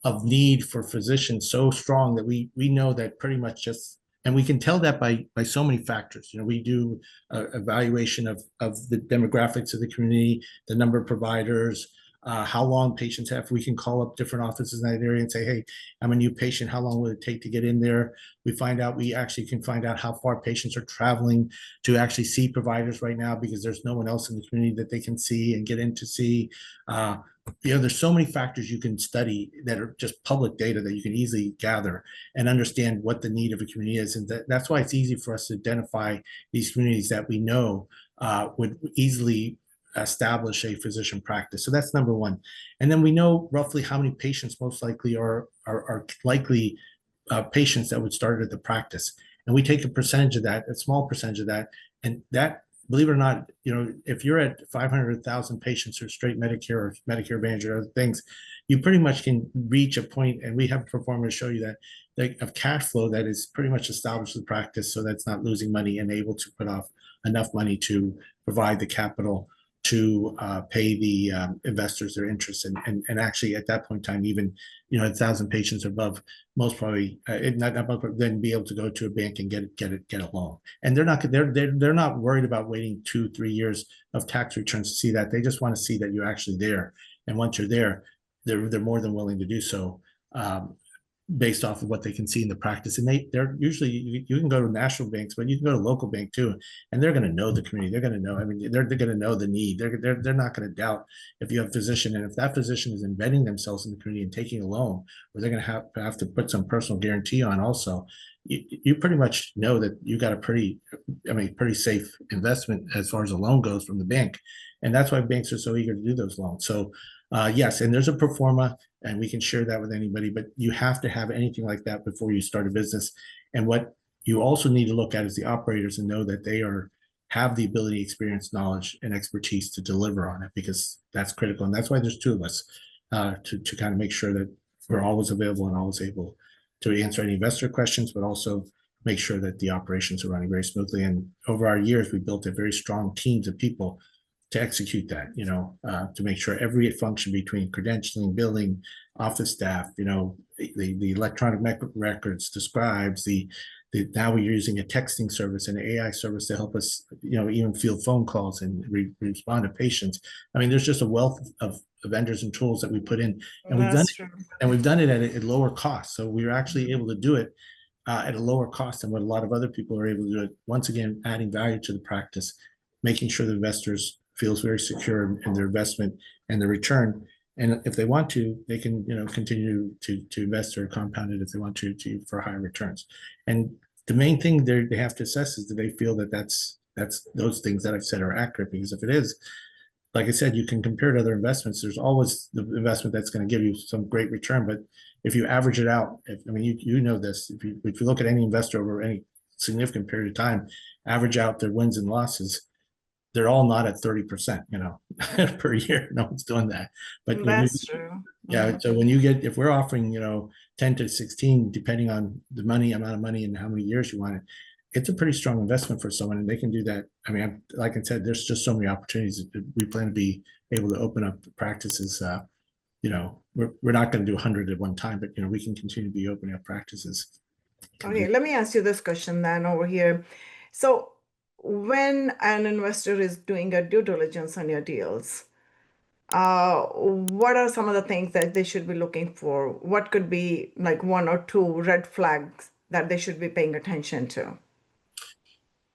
of need for physicians so strong that we know that pretty much just, and we can tell that by so many factors. We do evaluation of the demographics of the community, the number of providers, how long patients have. We can call up different offices in that area and say, hey, I'm a new patient. How long will it take to get in there? We actually can find out how far patients are traveling to actually see providers right now, because there's no one else in the community that they can see and get in to see. There's so many factors you can study that are just public data that you can easily gather and understand what the need of a community is. And that's why it's easy for us to identify these communities that we know would easily establish a physician practice. So that's number one. And then we know roughly how many patients most likely are likely patients that would start at the practice. And we take a percentage of that, a small percentage of that, and that, believe it or not, if you're at 500,000 patients who are straight Medicare or Medicare Advantage or other things, you pretty much can reach a point, and we have performers show you that, like, of cash flow that is pretty much established the practice, so that's not losing money and able to put off enough money to provide the capital to pay the investors their interest, and actually at that point in time, even 1,000 patients above, most probably then be able to go to a bank and get a loan. And they're not worried about waiting 2-3 years of tax returns to see that. They just want to see that you're actually there, and once you're there, they're more than willing to do so. Based off of what they can see in the practice. And they're usually, you can go to national banks, but you can go to local bank too, and they're going to know the community. They're going to know, I mean, they're going to know the need. They're not going to doubt if you have a physician, and if that physician is embedding themselves in the community and taking a loan, or they're going to have to put some personal guarantee on also, you pretty much know that you got a pretty safe investment as far as a loan goes from the bank. And that's why banks are so eager to do those loans. So yes, and there's a pro forma, and we can share that with anybody, but you have to have anything like that before you start a business. And what you also need to look at is the operators, and know that they have the ability, experience, knowledge, and expertise to deliver on it, because that's critical. And that's why there's two of us, to kind of make sure that we're always available and always able to answer any investor questions, but also make sure that the operations are running very smoothly. And over our years, we built a very strong teams of people to execute that, to make sure every function between credentialing, billing, office staff, the electronic records, the scribes, now we're using a texting service and an AI service to help us, even field phone calls and respond to patients. I mean, there's just a wealth of vendors and tools that we put in, and That's true. we've done it at a lower cost. So we're actually able to do it at a lower cost than what a lot of other people are able to do it. Once again, adding value to the practice, making sure the investors feels very secure in their investment and the return. And if they want to, they can, continue to invest or compound it if they want to for higher returns. And the main thing they have to assess is, do they feel that that's those things that I've said are accurate? Because if it is, like I said, you can compare to other investments. There's always the investment that's going to give you some great return, but if you average it out, you know this, if you look at any investor over any significant period of time, average out their wins and losses, they're all not at 30%, per year. No one's doing that. But That's true. yeah, so when if we're offering, 10 to 16, depending on the amount of money and how many years you want it, it's a pretty strong investment for someone, and they can do that. I mean, like I said, there's just so many opportunities. We plan to be able to open up practices. We're not going to do 100 at one time, but we can continue to be opening up practices. Okay, let me ask you this question then over here. So when an investor is doing a due diligence on your deals, what are some of the things that they should be looking for? What could be like one or two red flags that they should be paying attention to?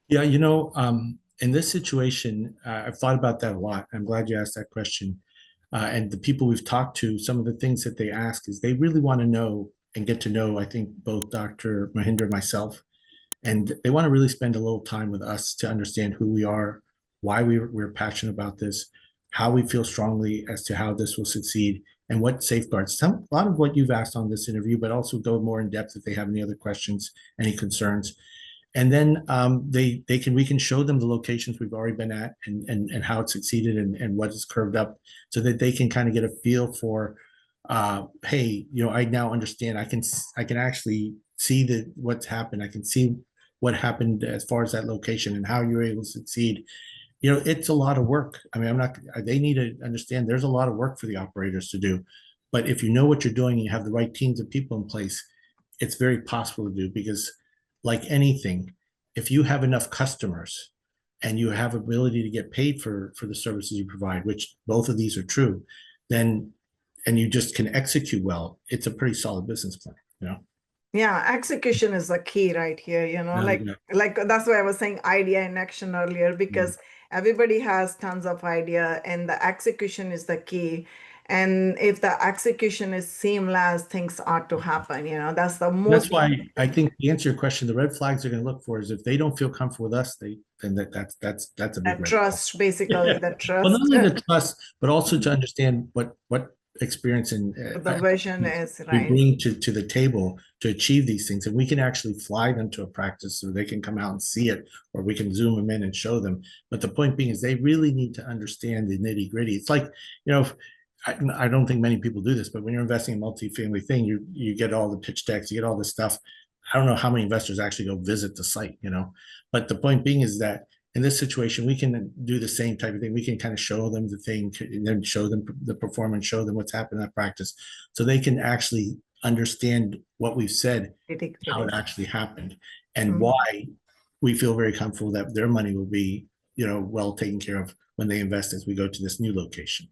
Yeah, in this situation, I've thought about that a lot. I'm glad you asked that question. And the people we've talked to, some of the things that they ask is they really want to know and get to know, I think, both Dr. Mahinder and myself, and they want to really spend a little time with us to understand who we are, why we're passionate about this, how we feel strongly as to how this will succeed, and what safeguards. A lot of what you've asked on this interview, but also go more in depth if they have any other questions, any concerns. And then we can show them the locations we've already been at, and how it succeeded, and what is curved up, so that they can kind of get a feel for, hey, I now understand. I can actually see what's happened. I can see what happened as far as that location and how you're able to succeed. It's a lot of work. I mean, they need to understand there's a lot of work for the operators to do. But if you know what you're doing and you have the right teams of people in place, it's very possible to do, because like anything, if you have enough customers and you have ability to get paid for the services you provide, which both of these are true, then, and you just can execute well, it's a pretty solid business plan. Yeah, execution is the key right here, like that's why I was saying idea in action earlier, because everybody has tons of idea and the execution is the key. And if the execution is seamless, things ought to happen, that's the most. That's why I think, to answer your question, the red flags they're going to look for is if they don't feel comfortable with us, then that's a big red trust, flag. basically, the Well, not trust. only the trust, but also to understand what experience and The vision is we right. bring to the table to achieve these things, and we can actually fly them to a practice so they can come out and see it, or we can zoom them in and show them. But the point being is they really need to understand the nitty gritty. It's like, I don't think many people do this, but when you're investing in a multifamily thing, you get all the pitch decks, you get all this stuff. I don't know how many investors actually go visit the site, but the point being is that in this situation, we can do the same type of thing. We can kind of show them the thing and then show them the performance, show them what's happened in that practice so they can actually understand what we've said, how it actually happened, and why we feel very comfortable that their money will be, well taken care of when they invest as we go to this new location.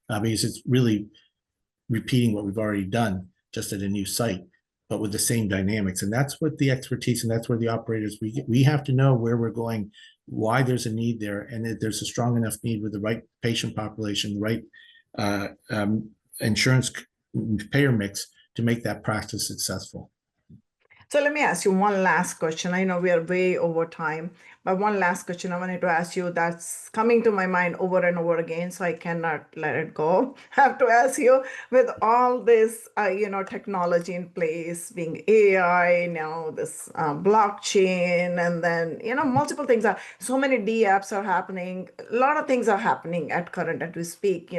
Because it's really repeating what we've already done, just at a new site, but with the same dynamics. And that's what the expertise, and that's where the operators, we have to know where we're going, why there's a need there, and that there's a strong enough need with the right patient population, the right insurance payer mix to make that practice successful. So let me ask you one last question. I know we are way over time, but one last question I wanted to ask you that's coming to my mind over and over again, so I cannot let it go. I have to ask you, with all this, technology in place, being AI, now this blockchain, and then, multiple things are, so many D apps are happening. A lot of things are happening at current as we speak.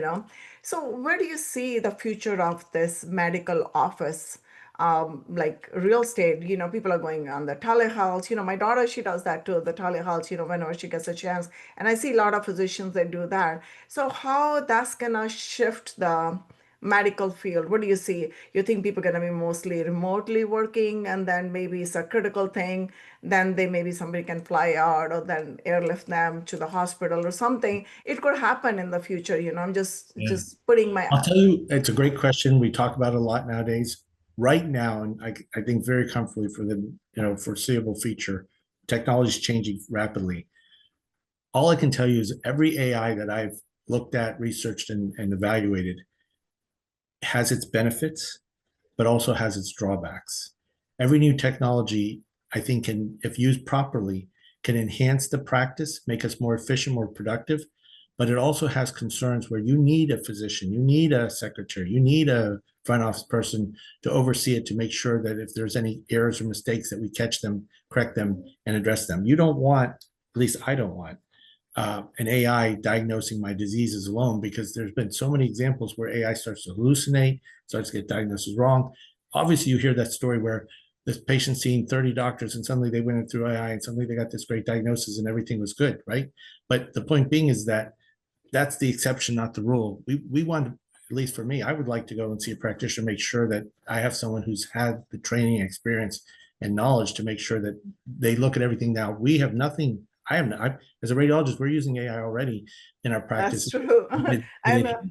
So where do you see the future of this medical office? Like real estate, people are going on the telehealth. My daughter, she does that too, the telehealth, whenever she gets a chance. And I see a lot of physicians that do that. So how that's gonna shift the medical field? What do you see? You think people are gonna be mostly remotely working, and then maybe it's a critical thing, then maybe somebody can fly out or then airlift them to the hospital or something. It could happen in the future. I'm just Yeah. putting my I'll tell you, it's a great question. We talk about it a lot nowadays. Right now, and I think very comfortably for the foreseeable future, technology is changing rapidly. All I can tell you is every AI that I've looked at, researched, and evaluated has its benefits, but also has its drawbacks. Every new technology, I think, can, if used properly, can enhance the practice, make us more efficient, more productive, but it also has concerns where you need a physician, you need a secretary, you need a front office person to oversee it, to make sure that if there's any errors or mistakes that we catch them, correct them, and address them. You don't want, at least I don't want, an AI diagnosing my diseases alone, because there's been so many examples where AI starts to hallucinate, starts to get diagnoses wrong. Obviously, you hear that story where this patient seeing 30 doctors and suddenly they went in through AI and suddenly they got this great diagnosis and everything was good, right? But the point being is that that's the exception, not the rule. We want, at least for me, I would like to go and see a practitioner, make sure that I have someone who's had the training, experience, and knowledge to make sure that they look at everything. Now, we have nothing. As a radiologist, we're using AI already in our practice. That's true. It, I it, know.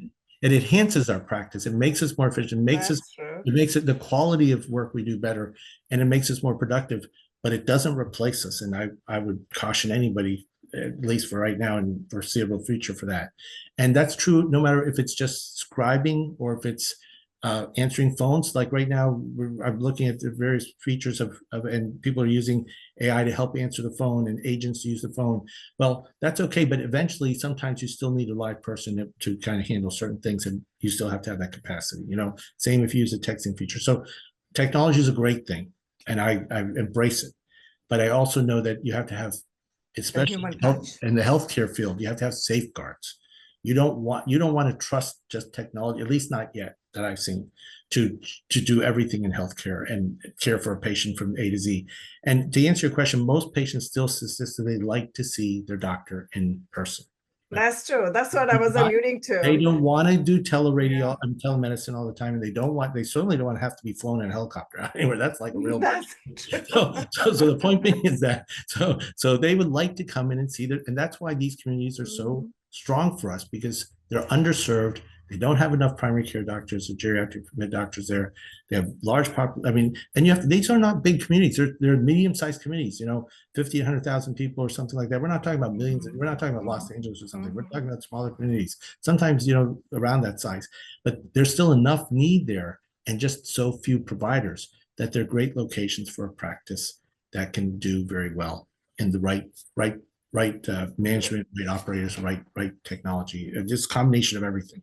it enhances our practice. It makes us more efficient. That's true. It makes it the quality of work we do better, and it makes us more productive. But it doesn't replace us. And I would caution anybody, at least for right now and foreseeable future, for that. And that's true no matter if it's just scribing or if it's answering phones. Like right now, I'm looking at the various features and people are using AI to help answer the phone and agents to use the phone. Well, that's okay, but eventually, sometimes you still need a live person to kind of handle certain things, and you still have to have that capacity. Same if you use the texting feature. So, technology is a great thing, and I embrace it. But I also know that you have to have, The especially human touch. in the healthcare field, you have to have safeguards. You don't want to trust just technology, at least not yet that I've seen, to do everything in healthcare and care for a patient from A to Z. And to answer your question, most patients still insist that they like to see their doctor in person. That's true. That's what I was alluding They to. don't want to do Yeah. telemedicine all the time, and they certainly don't want to have to be flown in a helicopter anywhere. That's like a real. That's true. So the point being is that so they would like to come in and see that, and that's why these communities are so strong for us, because they're underserved. They don't have enough primary care doctors or geriatric doctors there. They have large I mean, and these are not big communities. They're medium-sized communities, 50, 100,000 people or something like that. We're not talking about millions. We're not talking about Los Angeles or something. We're talking about smaller communities, sometimes, around that size. But there's still enough need there and just so few providers that they're great locations for a practice that can do very well in the right management, right operators, right technology, just combination of everything.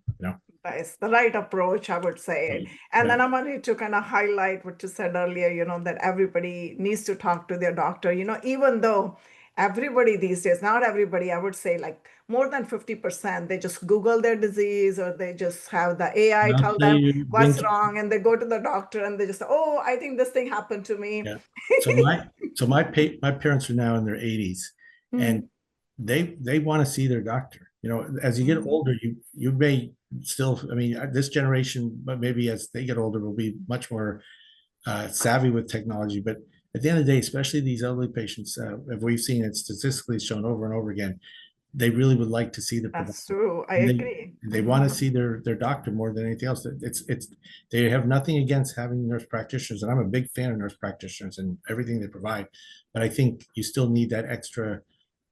That's the right approach, I would say. And then I wanted to kind of highlight what you said earlier, that everybody needs to talk to their doctor, even though everybody these days, not everybody, I would say like more than 50%, they just Google their disease or they just have the AI And I'll tell tell them you, what's wrong and they go to the doctor and they just say, oh, I think this thing happened to me. yeah. So my parents are now in their 80s, and Mm, they want to see their doctor. As you get mm, older, you may still. I mean, this generation, but maybe as they get older, will be much more savvy with technology. But at the end of the day, especially these elderly patients, if we've seen it statistically shown over and over again, they really would like to see the provider. that's true. I And agree. they want to see their doctor more than anything else. It's they have nothing against having nurse practitioners, and I'm a big fan of nurse practitioners and everything they provide. But I think you still need that extra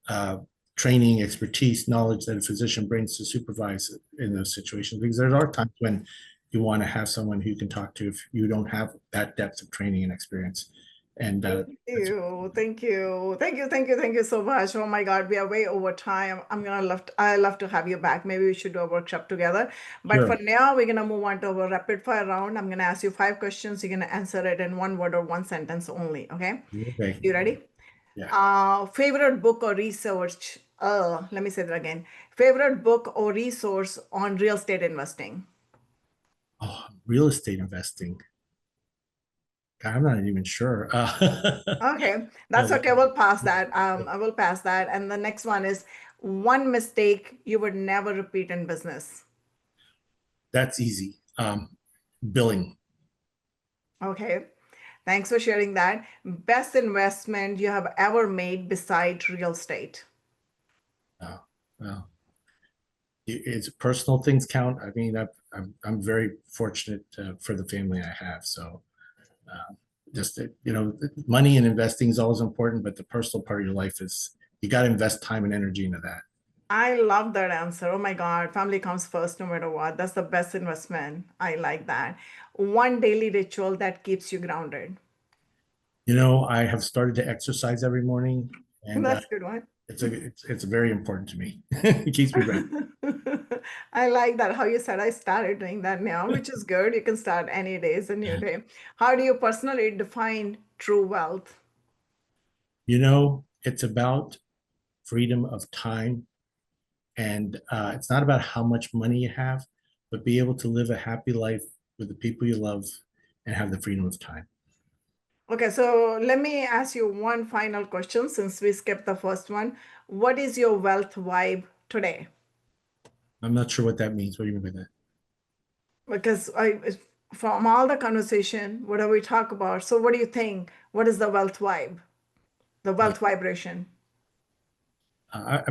uh, training, expertise, knowledge that a physician brings to supervise in those situations. Because there are times when you want to have someone who you can talk to if you don't have that depth of training and experience. And Thank that's you. Thank you. Thank you. Thank you. Thank you so much. Oh my God, we are way over time. I love to have you back. Maybe we should do a workshop together. But for sure. now, we're gonna move on to our rapid fire round. I'm gonna ask you five questions. You're gonna answer it in one word or one sentence only. Okay? Okay. You ready? Yeah. Favorite book or research? Let me say that again. Favorite book or resource on real estate investing? Oh, real estate investing. God, I'm not even sure. Okay, Uh, that's okay. We'll pass that. I will pass that. And the next one is one mistake you would never repeat in business. that's easy. Billing. Okay, thanks for sharing that. Best investment you have ever made beside real estate. Well, it's personal things count. I mean, I'm very fortunate for the family I have. So just money and investing is always important, but the personal part of your life is you got to invest time and energy into that. I love that answer. Oh my God, family comes first no matter what. That's the best investment. I like that. One daily ritual that keeps you grounded. I have started to exercise every morning, and That's a good one. it's very important to me. It keeps me grounded. I like that how you said I started doing that now, which is good. You can start any days in your day. How do you personally define true wealth? It's about freedom of time, and it's not about how much money you have, but be able to live a happy life with the people you love and have the freedom of time. Okay, so let me ask you one final question since we skipped the first one. What is your wealth vibe today? I'm not sure what that means. What do you mean by that? Because from all the conversation, whatever we talk about, so what do you think? What is the wealth vibe? The Uh, wealth vibration? I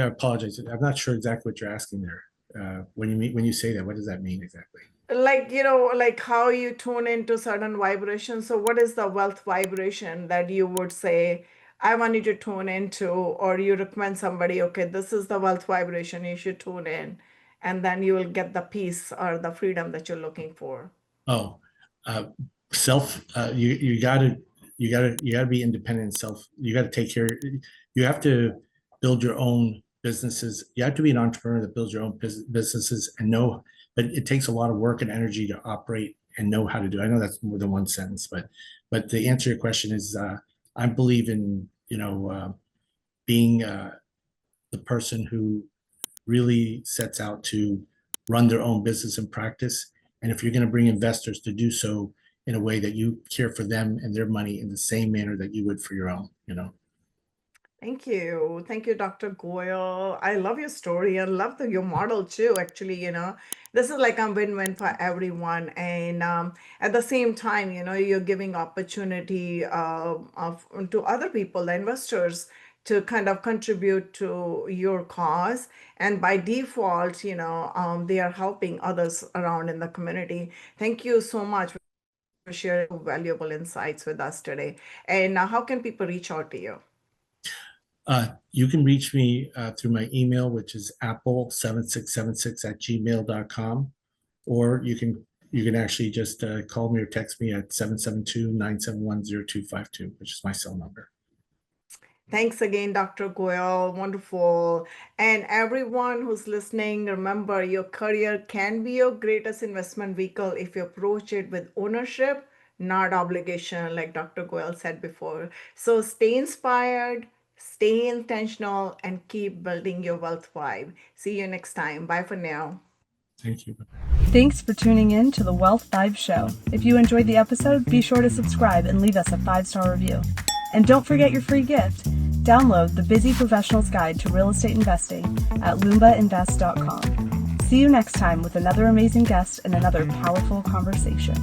apologize. I'm not sure exactly what you're asking there. When you say that, what does that mean exactly? Like like how you tune into certain vibrations. So what is the wealth vibration that you would say I want you to tune into, or you recommend somebody, okay, this is the wealth vibration, you should tune in, and then you will get the peace or the freedom that you're looking for. Oh, uh, self. You gotta be independent. And self. You got to take care. You have to build your own businesses. You have to be an entrepreneur that builds your own businesses and know. But it takes a lot of work and energy to operate and know how to do. I know that's more than one sentence, but to answer your question is, I believe in being the person who really sets out to run their own business and practice. And if you're going to bring investors, to do so in a way that you care for them and their money in the same manner that you would for your own. Thank you. Thank you, Dr. Goyal. I love your story. I love your model too, actually, This is like a win-win for everyone. And at the same time, you're giving opportunity to other people, the investors, to kind of contribute to your cause. And by default, they are helping others around in the community. Thank you so much for sharing valuable insights with us today. And how can people reach out to you? You can reach me through my email, which is apple7676@gmail.com, or you can actually just call me or text me at 772-971-0252, which is my cell number. Thanks again, Dr. Goyal. Wonderful. And everyone who's listening, remember your career can be your greatest investment vehicle if you approach it with ownership, not obligation, like Dr. Goyal said before. So stay inspired, Stay intentional and keep building your wealth vibe. See you next time. Bye for now. Thank you. Thanks for tuning in to the Wealth Vibe Show. If you enjoyed the episode, be sure to subscribe and leave us a 5-star review. And don't forget your free gift. Download the Busy Professional's Guide to Real Estate Investing at loombainvest.com. See you next time with another amazing guest and another powerful conversation.